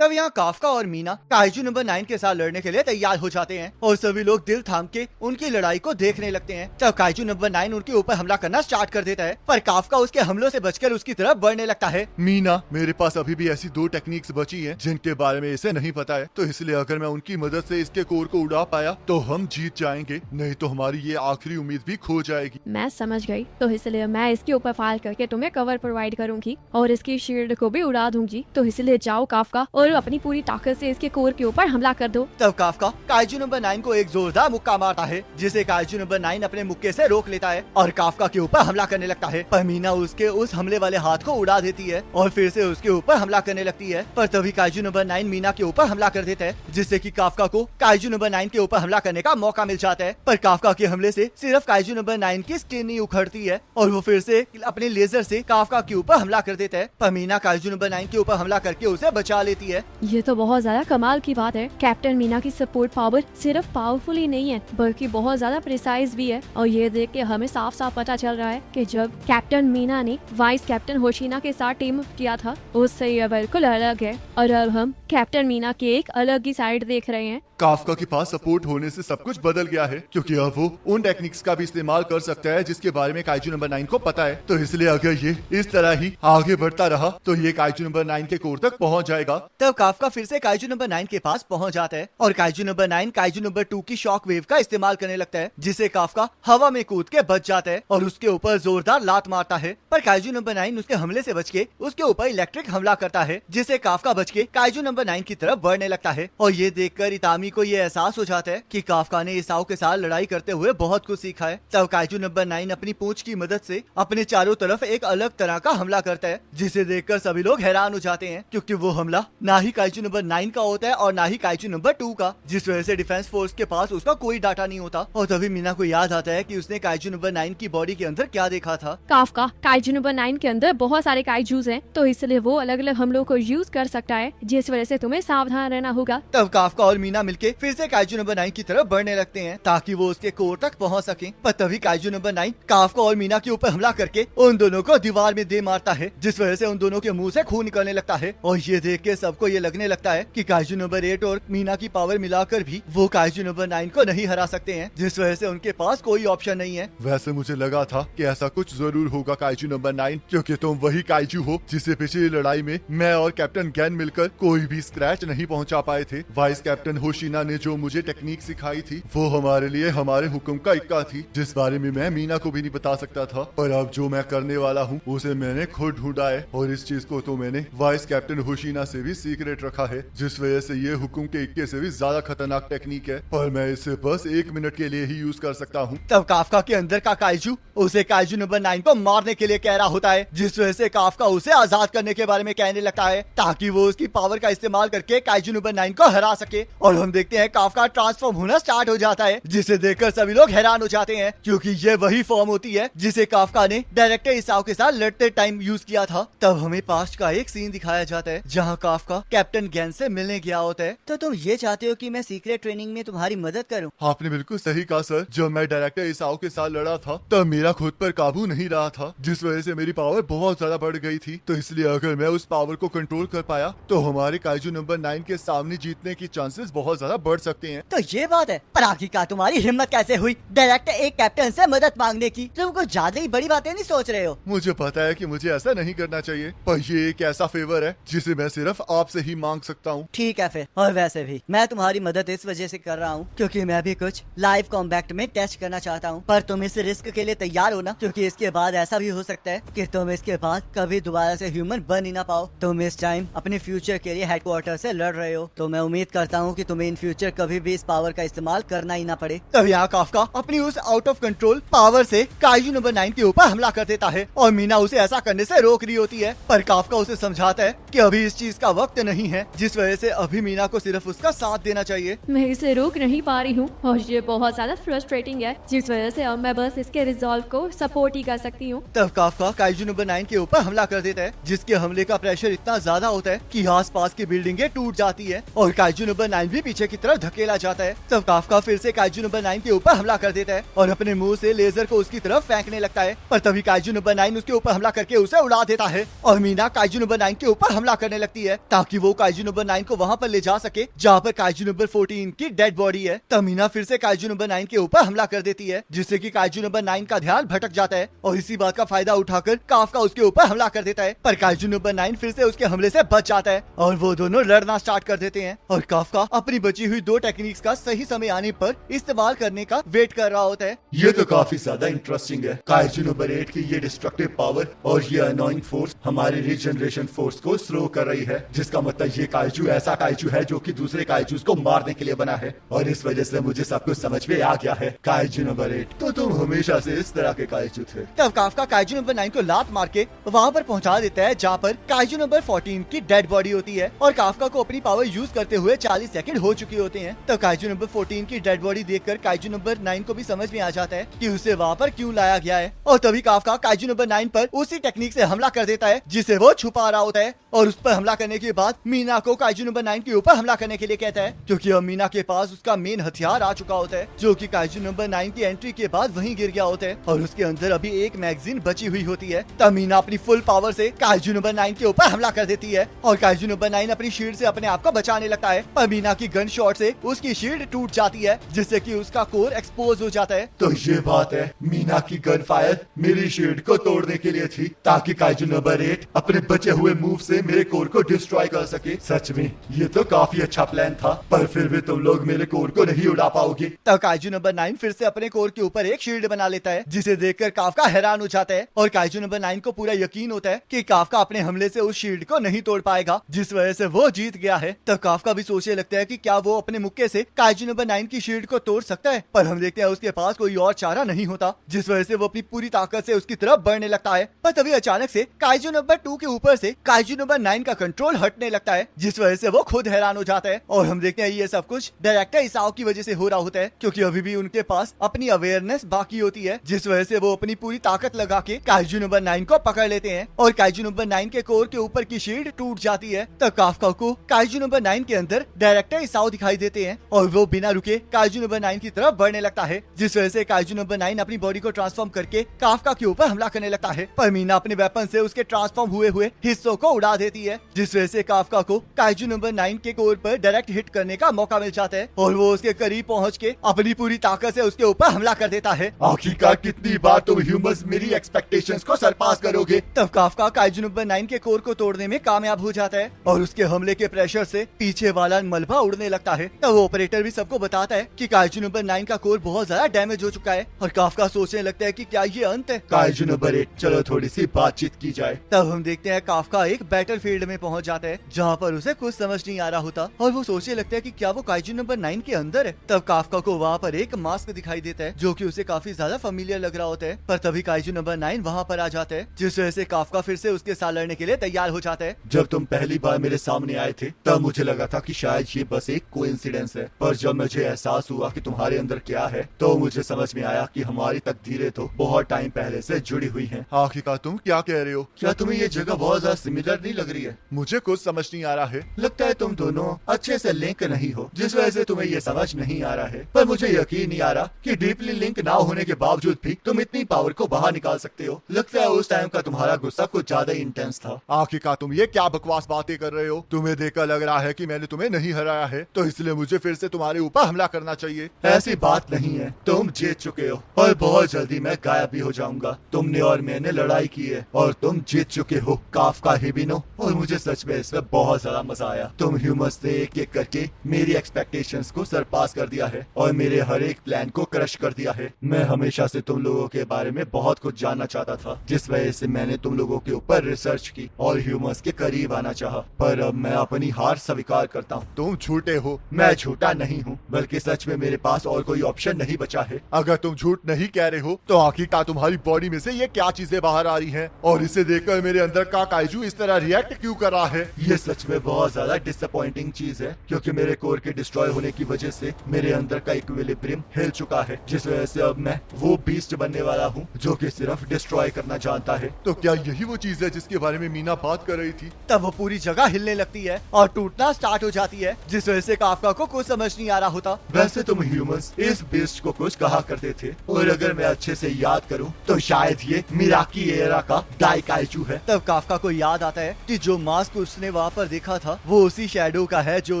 तब यहाँ काफका और मीना काइजू नंबर 9 के साथ लड़ने के लिए तैयार हो जाते हैं और सभी लोग दिल थाम के उनकी लड़ाई को देखने लगते हैं। तब काइजू नंबर 9 उनके ऊपर हमला करना स्टार्ट कर देता है, पर काफका उसके हमलों से बचकर उसकी तरफ बढ़ने लगता है। मीना, मेरे पास अभी भी ऐसी 2 टेक्निक्स बची हैं जिनके बारे में इसे नहीं पता है, तो इसलिए अगर मैं उनकी मदद से इसके कोर को उड़ा पाया तो हम जीत जाएंगे, नहीं तो हमारी ये आखिरी उम्मीद भी खो जाएगी। मैं समझ गई, तो इसलिए मैं इसके ऊपर फायर करके तुम्हें कवर प्रोवाइड करूंगी और इसकी शील्ड को भी उड़ा दूंगी। तो इसलिए जाओ काफका और अपनी पूरी ताकत से इसके कोर के ऊपर हमला कर दो। तब काफका काइजू नंबर 9 को एक जोरदार मुक्का मारता है, जिसे काइजू नंबर 9 अपने मुक्के से रोक लेता है और काफका के ऊपर हमला करने लगता है। पर मीना उसके उस हमले वाले हाथ को उड़ा देती है और फिर से उसके ऊपर हमला करने लगती है। पर तभी काइजू नंबर 9 मीना के ऊपर हमला कर देता है, जिससे कि काफका को काइजू नंबर 9 के ऊपर हमला करने का मौका मिल जाता है। पर काफका के हमले से सिर्फ काइजू नंबर 9 की स्किन नहीं उखड़ती है और वो फिर से अपने लेजर से काफका के ऊपर हमला कर देता है। पर मीना काइजू नंबर 9 के ऊपर हमला करके उसे बचा लेती है। ये तो बहुत ज्यादा कमाल की बात है। कैप्टन मीना की सपोर्ट पावर सिर्फ पावरफुल ही नहीं है बल्कि बहुत ज्यादा प्रिसाइज भी है। और ये देख के हमें साफ साफ पता चल रहा है कि जब कैप्टन मीना ने वाइस कैप्टन होशिना के साथ टीम अप किया था उससे ये बिल्कुल अलग है। और अब हम कैप्टन मीना की एक अलग ही साइड देख रहे हैं। काफका के पास सपोर्ट होने से सब कुछ बदल गया है, क्योंकि अब वो उन टेक्निक्स का भी इस्तेमाल कर सकता है जिसके बारे में काइजू नंबर 9 को पता है। तो इसलिए अगर ये इस तरह ही आगे बढ़ता रहा तो ये काइजू नंबर 9 के कोर तक पहुंच जाएगा। तब काफका फिर से काइजू नंबर 9 के पास पहुंच जाता है और काइजू नंबर 9 काइजू नंबर 2 की शॉक वेव का इस्तेमाल करने लगता है, जिसे काफका हवा में कूद के बच जाता है और उसके ऊपर जोरदार लात मारता है। पर काइजू नंबर 9 उसके हमले से बच के उसके ऊपर इलेक्ट्रिक हमला करता है, जिसे काफका बच के काइजू नंबर 9 की तरफ बढ़ने लगता है। और ये देखकर इतामी को ये एहसास हो जाता है कि काफका ने इसाओ के साथ लड़ाई करते हुए बहुत कुछ सीखा है। तब काइजू नंबर 9 अपनी पूंछ की मदद से अपने चारों तरफ एक अलग तरह का हमला करता है, जिसे देखकर सभी लोग हैरान हो जाते हैं, क्योंकि वो हमला ना ही काइजू नंबर 9 का होता है और ना ही काइजू नंबर 2 का, जिस वजह से डिफेंस फोर्स के पास उसका कोई डाटा नहीं होता। और तभी मीना को याद आता है कि उसने काइजू नंबर 9 की बॉडी के अंदर क्या देखा था। काफका, काइजू नंबर 9 के अंदर बहुत सारे काइजूज हैं, तो इसलिए वो अलग अलग हमलों को यूज कर सकता है, जिस वजह से तुम्हें सावधान रहना होगा। तब काफका और मीना मिलके फिर से काइजू नंबर 9 की तरफ बढ़ने लगते हैं ताकि वो उसके कोर तक पहुंच सके। पर तभी काइजू नंबर 9 काफका और मीना के ऊपर हमला करके उन दोनों को दीवार में दे मारता है, जिस वजह से उन दोनों के मुंह से खून निकलने लगता है। और ये देख के सबको ये लगने लगता है कि काइजू नंबर 8 और मीना की पावर मिलाकर भी वो काइजू नंबर 9 को नहीं हरा सकते हैं, जिस वजह से उनके पास कोई ऑप्शन नहीं है। वैसे मुझे लगा था कि ऐसा कुछ जरूर होगा काइजू नंबर 9, क्योंकि तुम वही काइजू हो जिसे पिछली लड़ाई में मैं और कैप्टन गैन मिलकर कोई भी स्क्रैच नहीं पहुंचा पाए थे। वाइस कैप्टन होशिना ने जो मुझे टेक्निक सिखाई थी वो हमारे लिए हमारे हुक्म का इक्का थी, जिस बारे में मैं मीना को भी नहीं बता सकता था। पर अब जो मैं करने वाला हूँ उसे मैंने खुद ढूंढा है, और इस चीज को तो मैंने वाइस कैप्टन होशिना से भी सीक्रेट रखा है, जिस वजह से ये हुक्म के इक्के से भी ज्यादा खतरनाक टेक्निक है, पर मैं इसे बस 1 मिनट के लिए ही यूज कर सकता हूँ। तब काफका के अंदर का काइजू उसे काइजू नंबर 9 को मारने के लिए कह रहा होता है, जिस वजह से काफका उसे आजाद करने के बारे में कहने लगता है ताकि वो उसकी पावर का इस्तेमाल करके काइजू नंबर 9 को हरा सके। और हम देखते हैं काफका ट्रांसफॉर्म होना स्टार्ट हो जाता है, जिसे देखकर सभी लोग हैरान हो जाते हैं, क्योंकि ये वही फॉर्म होती है जिसे काफका ने डायरेक्टर इसाओ के साथ लड़ते टाइम यूज किया था। तब हमें पास्ट का एक सीन दिखाया जाता है जहाँ काफका कैप्टन गैन से मिलने गया होता है। तो तुम ये चाहते हो कि मैं सीक्रेट ट्रेनिंग में तुम्हारी मदद करूं? आपने बिल्कुल सही कहा सर। जब मैं डायरेक्टर इसाओ के साथ लड़ा था तब मेरा खुद पर काबू नहीं रहा था, जिस वजह से मेरी पावर बहुत ज्यादा बढ़ गई थी। तो इसलिए अगर मैं उस पावर को कंट्रोल कर पाया तो हमारे काइजू नंबर 9 के सामने जीतने की चांसेस बहुत ज्यादा बढ़ सकते हैं। तो ये बात है, पर आखिरकार तुम्हारी हिम्मत कैसे हुई डायरेक्टर एक कैप्टन से मदद मांगने की? तुम कुछ ज्यादा ही बड़ी बातें नहीं सोच रहे हो? मुझे पता है कि मुझे ऐसा नहीं करना चाहिए, पर ये एक ऐसा फेवर है जिसे मैं सिर्फ आपसे ही मांग सकता हूँ। ठीक है फिर। और वैसे भी मैं तुम्हारी मदद इस वजह से कर रहा हूँ क्योंकि मैं भी कुछ लाइव कॉम्बैट में टेस्ट करना चाहता हूँ। पर तुम इस रिस्क के लिए तैयार हो ना? क्योंकि इसके बाद ऐसा भी हो सकता है कि तुम इसके बाद कभी दोबारा से ह्यूमन बन ही ना पाओ। तुम इस टाइम अपने फ्यूचर के लिए हेडक्वार्टर से लड़ रहे हो, तो मैं उम्मीद करता हूँ कि तुम्हें इन फ्यूचर कभी भी इस पावर का इस्तेमाल करना ही ना पड़े। तब यहाँ काफका अपनी उस आउट ऑफ कंट्रोल पावर से काइजू नंबर 9 के ऊपर हमला कर देता है और मीना उसे ऐसा करने से रोक रही होती है, पर काफका उसे समझाता है कि अभी इस चीज का वक्त नहीं है, जिस वजह से अभी मीना को सिर्फ उसका साथ देना चाहिए। मैं इसे रोक नहीं पा रही हूँ और ये बहुत ज्यादा फ्रस्ट्रेटिंग है, जिस वजह से अब मैं बस इसके रिजॉल्व को सपोर्ट ही कर सकती हूँ। तब काफका काइजू नंबर 9 के ऊपर हमला कर देता है, जिसके हमले का प्रेशर इतना ज्यादा होता है कि आसपास की बिल्डिंगें टूट जाती है और काइजू नंबर 9 भी पीछे की तरफ धकेला जाता है। तब काफका फिर से काइजू नंबर 9 के ऊपर हमला कर देता है और अपने मुंह से लेजर को उसकी तरफ फेंकने लगता है, पर तभी काइजू नंबर 9 उसके ऊपर हमला करके उसे उड़ा देता है और मीना काइजू नंबर 9 के ऊपर हमला करने लगती है ताकि ताकि वो काइजू नंबर 9 को वहाँ पर ले जा सके जहाँ पर काइजू नंबर 14 की डेड बॉडी है। तब मीना फिर से काइजू नंबर 9 के ऊपर हमला कर देती है, जिससे कि काइजू नंबर 9 का ध्यान भटक जाता है और इसी बात का फायदा उठाकर काफका उसके ऊपर हमला कर देता है। पर काइजू नंबर 9 फिर से उसके हमले से बच जाता है और वो दोनों लड़ना स्टार्ट कर देते हैं और काफका अपनी बची हुई 2 टेक्निक्स का सही समय आने पर इस्तेमाल करने का वेट कर रहा होता है। ये तो काफी ज्यादा इंटरेस्टिंग है। काइजू नंबर 8 की ये डिस्ट्रक्टिव पावर और ये अनोइंग फोर्स हमारे रीजनरेशन फोर्स को स्लो कर रही है, जिसका मतलब ये काइजू ऐसा काइजू है जो कि दूसरे काइजूस को मारने के लिए बना है और इस वजह से मुझे सब कुछ समझ में आ गया है। काइजू नंबर 8, तो तुम हमेशा से इस तरह के काइजू थे। तब काफका काइजू नंबर 9 को लात मार के वहाँ पर पहुँचा देता है जहाँ पर काइजू नंबर 14 की डेड बॉडी होती है और काफका को अपनी पावर यूज करते हुए 40 सेकंड हो चुके होते हैं। तब काइजू नंबर 14 की डेड बॉडी देखकर काइजू नंबर 9 को भी समझ में आ जाता है कि उसे वहाँ पर क्यों लाया गया है और तभी काफका काइजू नंबर 9 पर उसी टेक्निक से हमला कर देता है जिसे वो छुपा रहा होता है और उस पर हमला करने के बाद मीना को काइजू नंबर 9 के ऊपर हमला करने के लिए कहता है, क्योंकि अब मीना के पास उसका मेन हथियार आ चुका होता है जो कि काइजू नंबर 9 की एंट्री के बाद वहीं गिर गया होता है और उसके अंदर अभी एक मैगजीन बची हुई होती है। तब मीना अपनी फुल पावर से काइजू नंबर 9 के ऊपर हमला कर देती है और काइजू नंबर 9 अपनी शील्ड से अपने आप को बचाने लगता है, पर मीना की गन शॉट से उसकी शील्ड टूट जाती है जिससे कि उसका कोर एक्सपोज हो जाता है। तो ये बात है, मीना की गन फायर मेरी शील्ड को तोड़ने के लिए थी ताकि काइजू नंबर 8 अपने बचे हुए मूव से मेरे कोर को डिस्ट्रॉय कर सके। सच में ये तो काफी अच्छा प्लान था, पर फिर भी तुम लोग मेरे कोर को नहीं उड़ा पाओगे। तब काइजू नंबर 9 फिर से अपने कोर के ऊपर एक शील्ड बना लेता है जिसे देखकर काफका हैरान हो जाता है और काइजू नंबर 9 को पूरा यकीन होता है कि काफका अपने हमले से उस शील्ड को नहीं तोड़ पाएगा, जिस वजह से वो जीत गया है। तब काफका भी सोचने लगता है कि क्या वो अपने मुक्के से काइजू नंबर 9 की शील्ड को तोड़ सकता है, पर हम देखते हैं उसके पास कोई और चारा नहीं होता, जिस वजह से वो अपनी पूरी ताकत से उसकी तरफ बढ़ने लगता है। पर तभी अचानक से काइजू नंबर 2 के ऊपर से काइजू नंबर 9 का कंट्रोल हटने लगता है, जिस वजह से वो खुद हैरान हो जाता है और हम देखते हैं ये सब कुछ डायरेक्टर इसाओ की वजह से हो रहा होता है, क्योंकि अभी भी उनके पास अपनी अवेयरनेस बाकी होती है, जिस वजह से वो अपनी पूरी ताकत लगा के काइजू नंबर 9 को पकड़ लेते हैं और काइजू नंबर 9 के कोर के ऊपर की शील्ड टूट जाती है। तब काफका को काइजू नंबर 9 के अंदर डायरेक्टर इसाओ दिखाई देते हैं और वो बिना रुके काइजू नंबर 9 की तरफ बढ़ने लगता है, जिस वजह से काइजू नंबर 9 अपनी बॉडी को ट्रांसफॉर्म करके काफका के ऊपर हमला करने लगता है, पर मीना अपने वेपन से उसके ट्रांसफॉर्म हुए हिस्सों को उड़ा देती है, जिस वजह से काफका को काइजू नंबर 9 के कोर पर डायरेक्ट हिट करने का मौका मिल जाता है और वो उसके करीब पहुंच के अपनी पूरी ताकत से उसके ऊपर हमला कर देता है। आखिरकार कितनी बार तुम ह्यूमंस मेरी एक्सपेक्टेशंस को सरपास करोगे। तब काफका काइजू नंबर 9 के कोर को तोड़ने में कामयाब हो जाता है और उसके हमले के प्रेशर से पीछे वाला मलबा उड़ने लगता है। तब वो ऑपरेटर भी सबको बताता है कि काइजू नंबर 9 का कोर बहुत ज्यादा डैमेज हो चुका है और काफका सोचने लगता है कि क्या ये अंत है। काइजू नंबर 8, चलो थोड़ी सी बातचीत की जाए। तब हम देखते हैं काफका एक बैटल फील्ड में पहुंच जाता है जहां पर उसे कुछ समझ नहीं आ रहा होता और वो सोचने लगता है कि क्या वो काइजू नंबर 9 के अंदर है। तब काफका को वहाँ पर एक मास्क दिखाई देता है जो कि उसे काफी ज्यादा फेमिलियर लग रहा होता है, पर तभी काइजू नंबर 9 वहाँ पर आ जाता है, जिस वजह से काफका फिर से उसके साथ लड़ने के लिए तैयार हो जाता है। जब तुम पहली बार मेरे सामने आए थे तब मुझे लगा था कि शायद ये बस एक कोइंसिडेंस है, पर जब मुझे एहसास हुआ कि तुम्हारे अंदर क्या है तो मुझे समझ में आया कि हमारी तकदीरें तो बहुत टाइम पहले से जुड़ी हुई हैं। आखिरकार तुम क्या कह रहे हो? क्या तुम्हें ये जगह बहुत ज्यादा सिमिलर नहीं लग रही है? मुझे कुछ समझ नहीं आ रहा है। लगता है तुम दोनों अच्छे से लिंक नहीं हो, जिस वजह से तुम्हें ये समझ नहीं आ रहा है, पर मुझे यकीन नहीं आ रहा कि डीपली लिंक ना होने के बावजूद भी तुम इतनी पावर को बाहर निकाल सकते हो। लगता है उस टाइम का तुम्हारा गुस्सा कुछ ज्यादा इंटेंस था। आखिरकार तुम ये क्या बकवास बातें कर रहे हो? तुम्हें देखकर लग रहा है कि मैंने तुम्हें नहीं हराया है, तो इसलिए मुझे फिर से तुम्हारे ऊपर हमला करना चाहिए। ऐसी बात नहीं है, तुम जीत चुके हो और बहुत जल्दी मैं गायब भी हो जाऊंगा। तुमने और मैंने लड़ाई की है और तुम जीत चुके हो, काफका हिबिनो, और मुझे सच में इसमें बहुत ज्यादा मजा आया। तुम ह्यूमंस ने एक एक करके मेरी एक्सपेक्टेशंस को सरपास कर दिया है और मेरे हर एक प्लान को क्रश कर दिया है। मैं हमेशा से तुम लोगों के बारे में बहुत कुछ जानना चाहता था, जिस वजह से मैंने तुम लोगों के ऊपर रिसर्च की और ह्यूमंस के करीब आना चाहा, पर अब मैं अपनी हार स्वीकार करता हूँ। तुम झूठे हो। मैं झूठा नहीं हूँ, बल्कि सच में मेरे पास और कोई ऑप्शन नहीं बचा है। अगर तुम झूठ नहीं कह रहे हो तो आखिरकार तुम्हारी बॉडी में से ये क्या चीजें बाहर आ रही हैं और इसे देखकर मेरे अंदर का काइजू इस तरह रिएक्ट क्यों कर रहा है? ये सच में बहुत ज्यादा डिसअपॉइंटिंग चीज है, क्योंकि मेरे कोर के डिस्ट्रॉय होने की वजह से मेरे अंदर का इक्विलिब्रियम हिल चुका है, जिस वजह से अब मैं वो बीस्ट बनने वाला हूँ जो कि सिर्फ डिस्ट्रॉय करना जानता है। तो क्या यही वो चीज है जिसके बारे में मीना बात कर रही थी? तब वो पूरी जगह हिलने लगती है और टूटना स्टार्ट हो जाती है, जिस वजह से काफका को कुछ समझ नहीं आ रहा होता। वैसे तुम ह्यूमंस इस बीस्ट को कुछ कहा करते थे, और अगर मैं अच्छे से याद करूं तो शायद ये मिराकी एरा का डाई काइजू है। तब काफका को याद आता है कि जो मास्क उसने वहाँ पर देखा था वो उसी शैडो का है जो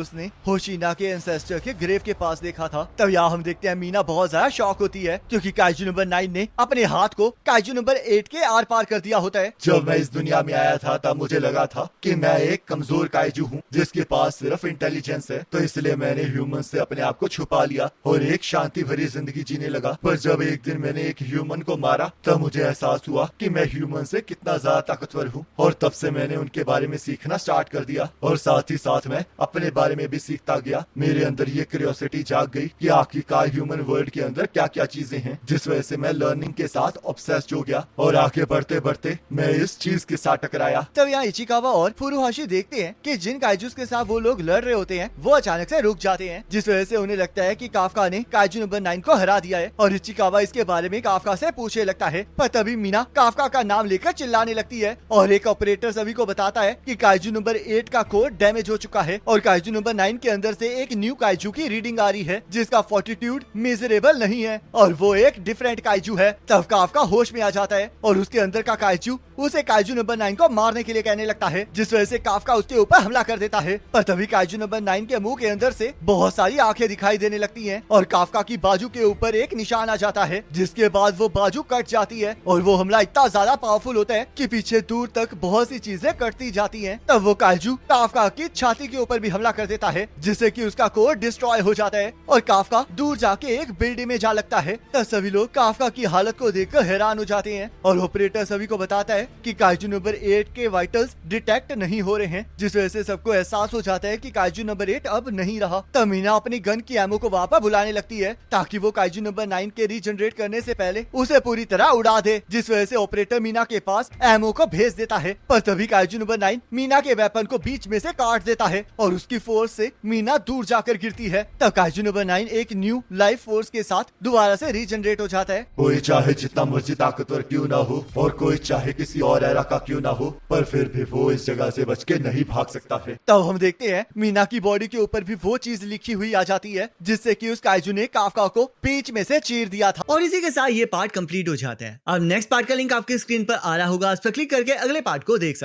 उसने होशिना के एंसेस्टर के ग्रेव के पास देखा था। तब यहाँ हम देखते हैं मीना बहुत ज्यादा शॉक होती है क्योंकि काइजू नंबर 9 ने अपने हाथ को काइजू नंबर 8 के आर पार कर दिया होता है। जब मैं इस दुनिया में आया था तब मुझे लगा था कि मैं एक कमजोर काइजू हूँ जिसके पास सिर्फ इंटेलिजेंस है, तो इसलिए मैंने ह्यूमन से अपने आप को छुपा लिया और एक शांति भरी जिंदगी जीने लगा। पर जब एक दिन मैंने एक ह्यूमन को मारा तब मुझे एहसास हुआ कि मैं ह्यूमन से कितना ज्यादा ताकतवर हूँ, और तब से मैंने उनके बारे में सीखना स्टार्ट कर दिया और साथ ही साथ मैं अपने बारे में भी सीखता गया। मेरे अंदर ये क्यूरियोसिटी जाग गई कि आखिरकार ह्यूमन वर्ल्ड के अंदर क्या क्या चीजें हैं, जिस वजह से मैं लर्निंग के साथ ऑब्सेस्ड हो गया और आगे बढ़ते बढ़ते मैं इस चीज के साथ टकराया। तब यहाँ इचिकावा और फुरुहाशी देखते हैं कि जिन काइजूस के साथ वो लोग लड़ रहे होते हैं वो अचानक से रुक जाते हैं, जिस वजह से उन्हें लगता है कि काफका ने काइजू नंबर 9 को हरा दिया है। और इचिकावा इसके बारे में काफका से पूछने लगता है, पर तभी मीना काफका का नाम लेकर चिल्लाने लगती है और एक ऑपरेटर सभी को बताता है कि काइजू नंबर 8 का कोड डैमेज हो चुका है और काइजू नंबर 9 के अंदर से एक न्यू काइजू की रीडिंग आ रही है जिसका फोर्टिट्यूड मेजरेबल नहीं है और वो एक डिफरेंट काइजू है। तब काफका होश में आ जाता है और उसके अंदर का काइजू उसे काइजू नंबर 9 को मारने के लिए कहने लगता है, जिस वजह से काफका उसके ऊपर हमला कर देता है। पर तभी काइजू नंबर 9 के मुंह के अंदर से बहुत सारी आंखें दिखाई देने लगती हैं और काफका की बाजू के ऊपर एक निशान आ जाता है, जिसके बाद वो बाजू कट जाती है और वो हमला इतना ज्यादा पावरफुल होता है कि पीछे दूर तक बहुत सी चीजें कटती जाती हैं। तब वो काइजू काफका की छाती के ऊपर भी हमला कर देता है जिससे कि उसका कोर डिस्ट्रॉय हो जाता है और काफका दूर जाके एक बिल्डिंग में जा लगता है। तब सभी लोग काफका की हालत को देखकर हैरान हो जाते हैं और ऑपरेटर सभी को बताता है कि काइजू नंबर 8 के वाइटल्स डिटेक्ट नहीं हो रहे हैं, जिस वजह से सबको एहसास हो जाता है कि काइजू नंबर 8 अब नहीं रहा। तब मीना अपनी गन की एमो को वहाँ पर बुलाने लगती है ताकि वो काइजू नंबर 9 के रीजनरेट करने से पहले उसे पूरी तरह उड़ा दे, जिस वजह से ऑपरेटर मीना के पास एमो को भेज देता है। पर तभी काइजू नंबर 9 मीना के वेपन को बीच में से काट देता है और उसकी फोर्स से मीना दूर जाकर गिरती है। तब काइजू नंबर 9 एक न्यू लाइफ फोर्स के साथ दोबारा से रीजनरेट हो जाता है। कोई चाहे जितना मर्जी ताकतवर क्यों ना हो और कोई चाहे किसी और एरा का क्यों ना हो, पर फिर भी वो इस जगह से बच के नहीं भाग सकता है। तब हम देखते हैं मीना की बॉडी के ऊपर भी वो चीज लिखी हुई आ जाती है जिससे कि उस काइजू ने काफका को बीच में से चीर दिया था। और इसी के साथ ये पार्ट कंप्लीट हो जाता है। अब नेक्स्ट पार्ट का लिंक आपके स्क्रीन पर आ रहा होगा, उस पर क्लिक करके अगले पार्ट को देख सकते हैं।